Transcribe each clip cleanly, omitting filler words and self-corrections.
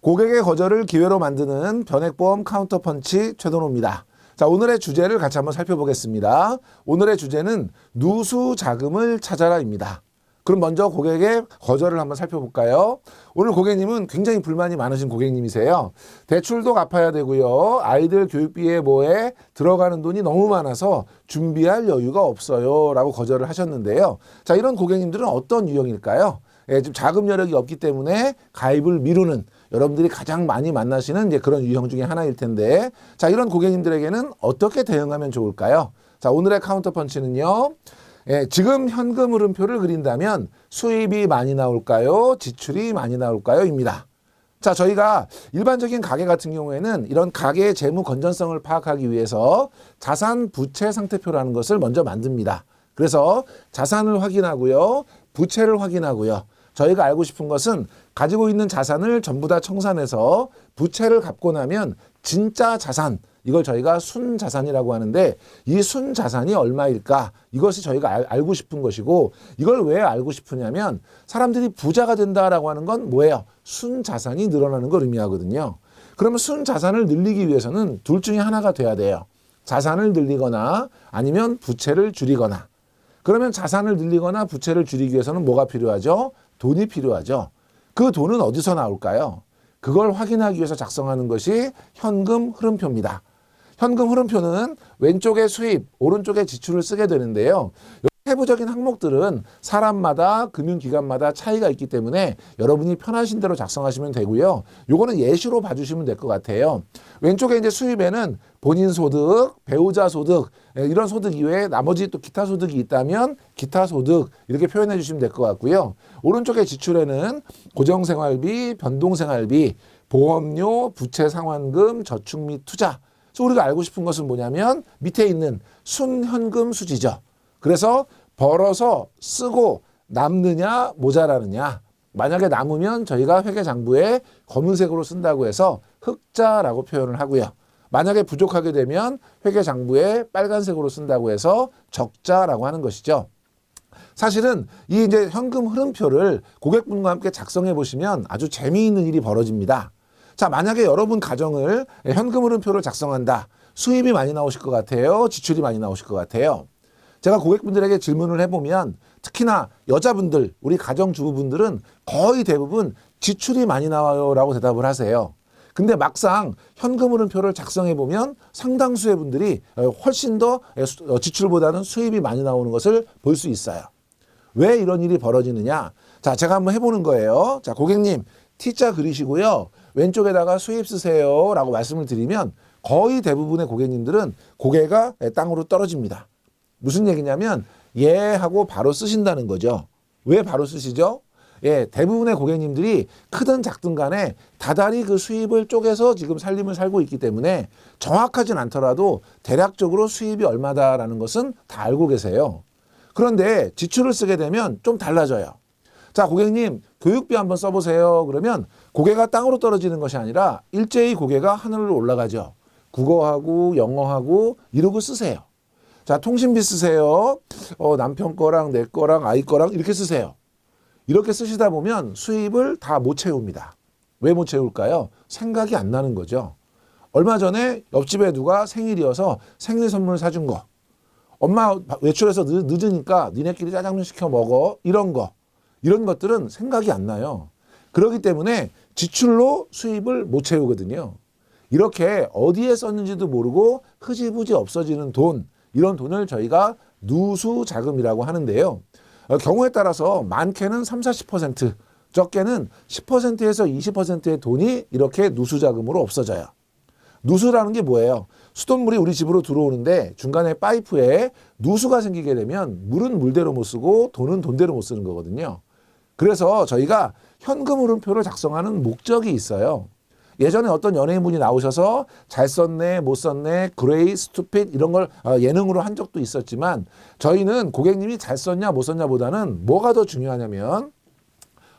고객의 거절을 기회로 만드는 변액보험 카운터펀치 최동호입니다. 자, 오늘의 주제를 같이 한번 살펴보겠습니다. 오늘의 주제는 누수 자금을 찾아라입니다. 그럼 먼저 고객의 거절을 한번 살펴볼까요? 오늘 고객님은 굉장히 불만이 많으신 고객님이세요. 대출도 갚아야 되고요. 아이들 교육비에 뭐에 들어가는 돈이 너무 많아서 준비할 여유가 없어요. 라고 거절을 하셨는데요. 자, 이런 고객님들은 어떤 유형일까요? 지금 자금 여력이 없기 때문에 가입을 미루는 여러분들이 가장 많이 만나시는 이제 그런 유형 중에 하나일 텐데, 자, 이런 고객님들에게는 어떻게 대응하면 좋을까요? 자, 오늘의 카운터펀치는요. 지금 현금 흐름표를 그린다면 수입이 많이 나올까요? 지출이 많이 나올까요? 입니다. 자, 저희가 일반적인 가계 같은 경우에는 이런 가계의 재무 건전성을 파악하기 위해서 자산 부채 상태표라는 것을 먼저 만듭니다. 그래서 자산을 확인하고요. 부채를 확인하고요. 저희가 알고 싶은 것은 가지고 있는 자산을 전부 다 청산해서 부채를 갚고 나면 진짜 자산, 이걸 저희가 순자산이라고 하는데, 이 순자산이 얼마일까? 이것이 저희가 알고 싶은 것이고, 이걸 왜 알고 싶으냐면 사람들이 부자가 된다라고 하는 건 뭐예요? 순자산이 늘어나는 걸 의미하거든요. 그러면 순자산을 늘리기 위해서는 둘 중에 하나가 돼야 돼요. 자산을 늘리거나 아니면 부채를 줄이거나. 그러면 자산을 늘리거나 부채를 줄이기 위해서는 뭐가 필요하죠? 돈이 필요하죠. 그 돈은 어디서 나올까요? 그걸 확인하기 위해서 작성하는 것이 현금 흐름표입니다. 현금 흐름표는 왼쪽에 수입, 오른쪽에 지출을 쓰게 되는데요. 세부적인 항목들은 사람마다 금융기관마다 차이가 있기 때문에 여러분이 편하신 대로 작성하시면 되고요. 요거는 예시로 봐주시면 될 것 같아요. 왼쪽에 이제 수입에는 본인 소득, 배우자 소득, 이런 소득 이외에 나머지 또 기타 소득이 있다면 기타 소득 이렇게 표현해 주시면 될 것 같고요. 오른쪽에 지출에는 고정생활비, 변동생활비, 보험료, 부채상환금, 저축 및 투자. 그래서 우리가 알고 싶은 것은 뭐냐면 밑에 있는 순현금 수지죠. 그래서 벌어서 쓰고 남느냐 모자라느냐. 만약에 남으면 저희가 회계장부에 검은색으로 쓴다고 해서 흑자라고 표현을 하고요. 만약에 부족하게 되면 회계장부에 빨간색으로 쓴다고 해서 적자라고 하는 것이죠. 사실은 이 이제 현금 흐름표를 고객분과 함께 작성해 보시면 아주 재미있는 일이 벌어집니다. 자, 만약에 여러분 가정을 현금 흐름표를 작성한다. 수입이 많이 나오실 것 같아요? 지출이 많이 나오실 것 같아요? 제가 고객분들에게 질문을 해보면 특히나 여자분들, 우리 가정주부분들은 거의 대부분 지출이 많이 나와요 라고 대답을 하세요. 근데 막상 현금 흐름표를 작성해보면 상당수의 분들이 훨씬 더 지출보다는 수입이 많이 나오는 것을 볼 수 있어요. 왜 이런 일이 벌어지느냐? 자, 제가 한번 해보는 거예요. 자, 고객님 T자 그리시고요. 왼쪽에다가 수입 쓰세요 라고 말씀을 드리면 거의 대부분의 고객님들은 고개가 땅으로 떨어집니다. 무슨 얘기냐면 하고 바로 쓰신다는 거죠. 왜 바로 쓰시죠? 대부분의 고객님들이 크든 작든 간에 다달이 그 수입을 쪼개서 지금 살림을 살고 있기 때문에 정확하진 않더라도 대략적으로 수입이 얼마다라는 것은 다 알고 계세요. 그런데 지출을 쓰게 되면 좀 달라져요. 자, 고객님 교육비 한번 써보세요. 그러면 고개가 땅으로 떨어지는 것이 아니라 일제히 고개가 하늘로 올라가죠. 국어하고 영어하고 이러고 쓰세요. 자, 통신비 쓰세요. 남편 거랑 내 거랑 아이 거랑 이렇게 쓰세요. 이렇게 쓰시다 보면 수입을 다 못 채웁니다. 왜 못 채울까요? 생각이 안 나는 거죠. 얼마 전에 옆집에 누가 생일이어서 생일 선물 사준 거. 엄마 외출해서 늦으니까 니네끼리 짜장면 시켜 먹어. 이런 거. 이런 것들은 생각이 안 나요. 그렇기 때문에 지출로 수입을 못 채우거든요. 이렇게 어디에 썼는지도 모르고 흐지부지 없어지는 돈, 이런 돈을 저희가 누수 자금이라고 하는데요. 경우에 따라서 많게는 30-40%, 적게는 10%에서 20%의 돈이 이렇게 누수 자금으로 없어져요. 누수라는 게 뭐예요? 수돗물이 우리 집으로 들어오는데 중간에 파이프에 누수가 생기게 되면 물은 물대로 못 쓰고 돈은 돈대로 못 쓰는 거거든요. 그래서 저희가 현금 흐름표를 작성하는 목적이 있어요. 예전에 어떤 연예인분이 나오셔서 잘 썼네, 못 썼네, 그레이, 스투핏 이런 걸 예능으로 한 적도 있었지만 저희는 고객님이 잘 썼냐, 못 썼냐보다는 뭐가 더 중요하냐면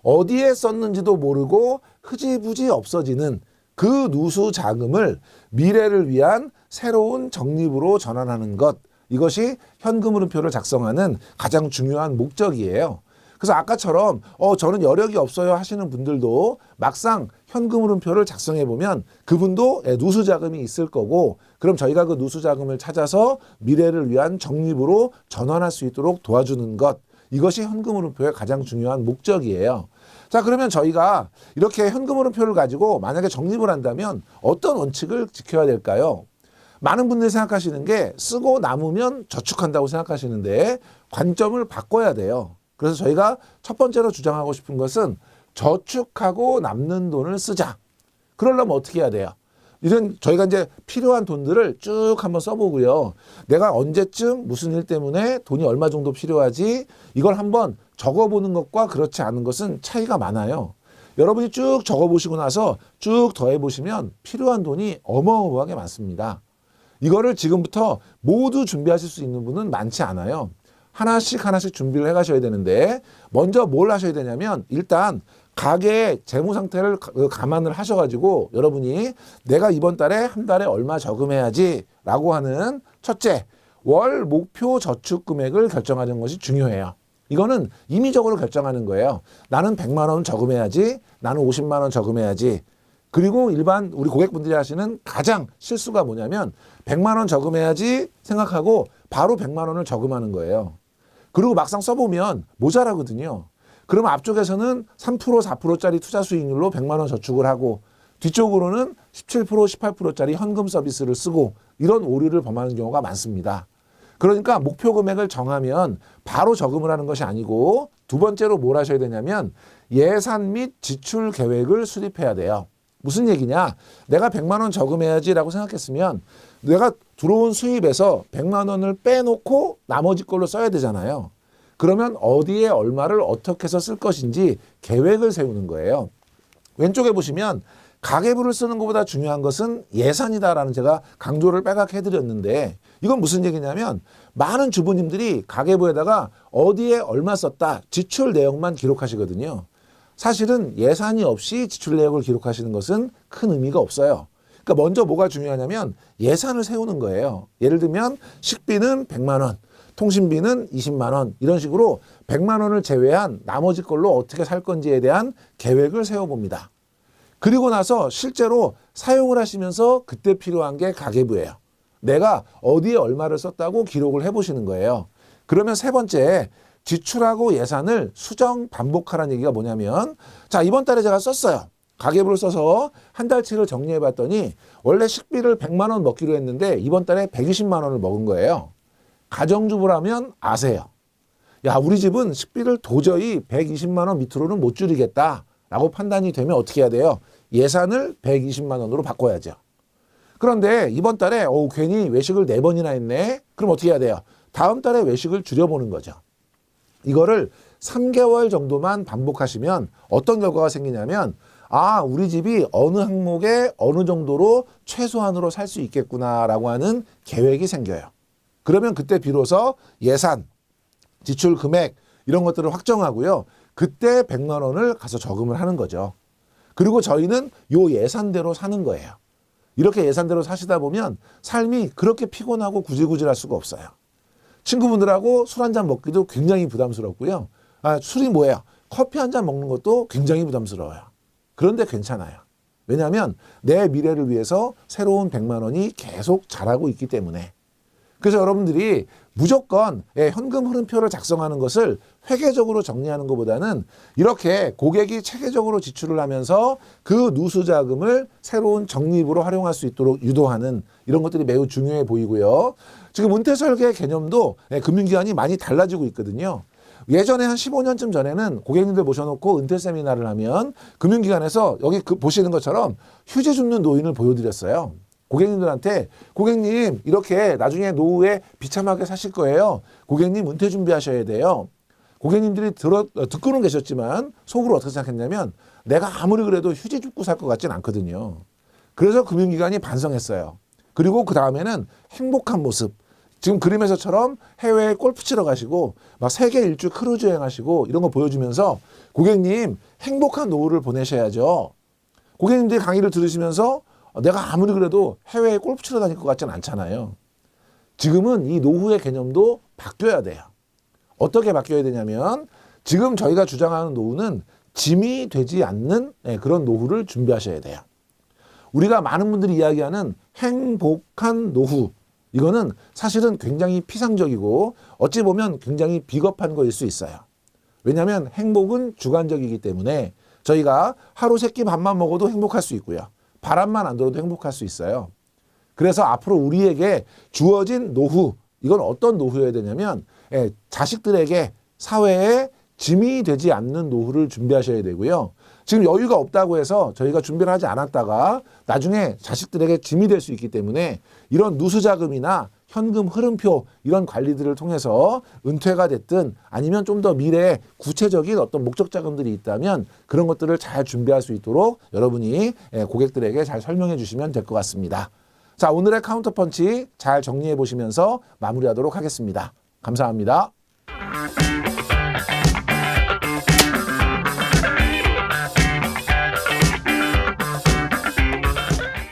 어디에 썼는지도 모르고 흐지부지 없어지는 그 누수 자금을 미래를 위한 새로운 적립으로 전환하는 것. 이것이 현금 흐름표를 작성하는 가장 중요한 목적이에요. 그래서 아까처럼 저는 여력이 없어요 하시는 분들도 막상 현금 흐름표를 작성해 보면 그분도 누수 자금이 있을 거고, 그럼 저희가 그 누수 자금을 찾아서 미래를 위한 적립으로 전환할 수 있도록 도와주는 것, 이것이 현금 흐름표의 가장 중요한 목적이에요. 자, 그러면 저희가 이렇게 현금 흐름표를 가지고 만약에 적립을 한다면 어떤 원칙을 지켜야 될까요? 많은 분들이 생각하시는 게 쓰고 남으면 저축한다고 생각하시는데 관점을 바꿔야 돼요. 그래서 저희가 첫 번째로 주장하고 싶은 것은 저축하고 남는 돈을 쓰자. 그러려면 어떻게 해야 돼요? 이런 저희가 이제 필요한 돈들을 쭉 한번 써보고요. 내가 언제쯤 무슨 일 때문에 돈이 얼마 정도 필요하지? 이걸 한번 적어보는 것과 그렇지 않은 것은 차이가 많아요. 여러분이 쭉 적어보시고 나서 쭉 더해보시면 필요한 돈이 어마어마하게 많습니다. 이거를 지금부터 모두 준비하실 수 있는 분은 많지 않아요. 하나씩 준비를 해 가셔야 되는데, 먼저 뭘 하셔야 되냐면 일단 가계의 재무 상태를 감안을 하셔가지고 여러분이 내가 이번 달에 한 달에 얼마 저금해야지 라고 하는 첫째, 월 목표 저축 금액을 결정하는 것이 중요해요. 이거는 임의적으로 결정하는 거예요. 나는 100만 원 저금해야지, 나는 50만 원 저금해야지. 그리고 일반 우리 고객분들이 하시는 가장 실수가 뭐냐면 100만 원 저금해야지 생각하고 바로 100만 원을 저금하는 거예요. 그리고 막상 써보면 모자라거든요. 그러면 앞쪽에서는 3%, 4%짜리 투자 수익률로 100만 원 저축을 하고 뒤쪽으로는 17%, 18%짜리 현금 서비스를 쓰고 이런 오류를 범하는 경우가 많습니다. 그러니까 목표 금액을 정하면 바로 저금을 하는 것이 아니고 두 번째로 뭘 하셔야 되냐면 예산 및 지출 계획을 수립해야 돼요. 무슨 얘기냐? 내가 100만 원 저금해야지라고 생각했으면 내가 들어온 수입에서 100만 원을 빼놓고 나머지 걸로 써야 되잖아요. 그러면 어디에 얼마를 어떻게 해서 쓸 것인지 계획을 세우는 거예요. 왼쪽에 보시면 가계부를 쓰는 것보다 중요한 것은 예산이다라는 제가 강조를 빼곡 해드렸는데, 이건 무슨 얘기냐면 많은 주부님들이 가계부에다가 어디에 얼마 썼다 지출 내역만 기록하시거든요. 사실은 예산이 없이 지출 내역을 기록하시는 것은 큰 의미가 없어요. 그러니까 먼저 뭐가 중요하냐면 예산을 세우는 거예요. 예를 들면 식비는 100만 원, 통신비는 20만 원, 이런 식으로 100만 원을 제외한 나머지 걸로 어떻게 살 건지에 대한 계획을 세워봅니다. 그리고 나서 실제로 사용을 하시면서 그때 필요한 게 가계부예요. 내가 어디에 얼마를 썼다고 기록을 해보시는 거예요. 그러면 세 번째, 지출하고 예산을 수정 반복하라는 얘기가 뭐냐면, 자, 이번 달에 제가 썼어요. 가계부를 써서 한 달치를 정리해 봤더니 원래 식비를 100만 원 먹기로 했는데 이번 달에 120만 원을 먹은 거예요. 가정주부라면 아세요. 야, 우리 집은 식비를 도저히 120만 원 밑으로는 못 줄이겠다라고 판단이 되면 어떻게 해야 돼요? 예산을 120만 원으로 바꿔야죠. 그런데 이번 달에 괜히 외식을 4번이나 했네. 그럼 어떻게 해야 돼요? 다음 달에 외식을 줄여보는 거죠. 이거를 3개월 정도만 반복하시면 어떤 결과가 생기냐면, 아, 우리 집이 어느 항목에 어느 정도로 최소한으로 살 수 있겠구나라고 하는 계획이 생겨요. 그러면 그때 비로소 예산, 지출 금액 이런 것들을 확정하고요. 그때 100만 원을 가서 저금을 하는 거죠. 그리고 저희는 요 예산대로 사는 거예요. 이렇게 예산대로 사시다 보면 삶이 그렇게 피곤하고 구질구질할 수가 없어요. 친구분들하고 술 한 잔 먹기도 굉장히 부담스럽고요. 술이 뭐예요? 커피 한 잔 먹는 것도 굉장히 부담스러워요. 그런데 괜찮아요. 왜냐하면 내 미래를 위해서 새로운 100만 원이 계속 자라고 있기 때문에. 그래서 여러분들이 무조건 현금 흐름표를 작성하는 것을 회계적으로 정리하는 것보다는 이렇게 고객이 체계적으로 지출을 하면서 그 누수 자금을 새로운 적립으로 활용할 수 있도록 유도하는 이런 것들이 매우 중요해 보이고요. 지금 은퇴 설계 개념도 금융기관이 많이 달라지고 있거든요. 예전에 한 15년쯤 전에는 고객님들 모셔놓고 은퇴 세미나를 하면 금융기관에서 여기 보시는 것처럼 휴지 줍는 노인을 보여드렸어요. 고객님들한테 고객님 이렇게 나중에 노후에 비참하게 사실 거예요. 고객님 은퇴 준비하셔야 돼요. 고객님들이 듣고는 계셨지만 속으로 어떻게 생각했냐면 내가 아무리 그래도 휴지 줍고 살 것 같진 않거든요. 그래서 금융기관이 반성했어요. 그리고 그 다음에는 행복한 모습. 지금 그림에서처럼 해외에 골프 치러 가시고 막 세계 일주 크루즈 여행하시고 이런 거 보여주면서 고객님 행복한 노후를 보내셔야죠. 고객님들이 강의를 들으시면서 내가 아무리 그래도 해외에 골프 치러 다닐 것 같지는 않잖아요. 지금은 이 노후의 개념도 바뀌어야 돼요. 어떻게 바뀌어야 되냐면 지금 저희가 주장하는 노후는 짐이 되지 않는 그런 노후를 준비하셔야 돼요. 우리가 많은 분들이 이야기하는 행복한 노후, 이거는 사실은 굉장히 피상적이고 어찌 보면 굉장히 비겁한 거일 수 있어요. 왜냐하면 행복은 주관적이기 때문에 저희가 하루 세끼 밥만 먹어도 행복할 수 있고요. 바람만 안 들어도 행복할 수 있어요. 그래서 앞으로 우리에게 주어진 노후, 이건 어떤 노후여야 되냐면 자식들에게 사회에 짐이 되지 않는 노후를 준비하셔야 되고요. 지금 여유가 없다고 해서 저희가 준비를 하지 않았다가 나중에 자식들에게 짐이 될 수 있기 때문에 이런 누수자금이나 현금 흐름표 이런 관리들을 통해서 은퇴가 됐든 아니면 좀 더 미래에 구체적인 어떤 목적 자금들이 있다면 그런 것들을 잘 준비할 수 있도록 여러분이 고객들에게 잘 설명해 주시면 될 것 같습니다. 자, 오늘의 카운터펀치 잘 정리해 보시면서 마무리하도록 하겠습니다. 감사합니다.